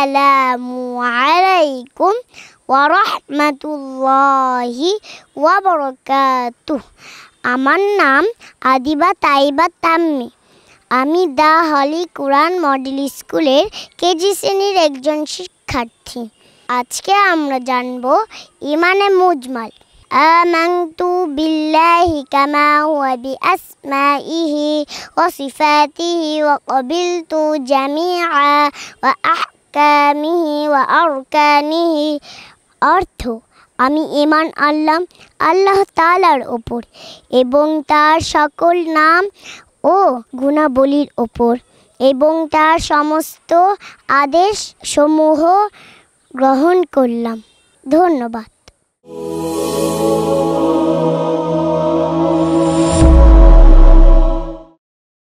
আসসালামু আলাইকুম ওয়া রাহমাতুল্লাহি ওয়া বারাকাতুহু। আমার নাম আদিবা তাইবা তাম্মি। আমি দ্য হলি কোরআন মডেল স্কুলের কেজি শ্রেণীর একজন শিক্ষার্থী। আজকে আমরা জানব ঈমানে মুজমাল। আমানতু বিল্লাহি কামা হুয়া বিআসমাইহি ওয়া সিফাতিহি ওয়া ক্বাবিলতু জামিআ ওয়া আহকামিহি ওয়া আরকানিহি। অর্থ, আমি ঈমান আনলাম আল্লাহ তাআলার ওপর এবং তার সকল নাম ও গুণাবলীর ওপর এবং তার সমস্ত আদেশ সমূহ গ্রহণ করলাম। ধন্যবাদ।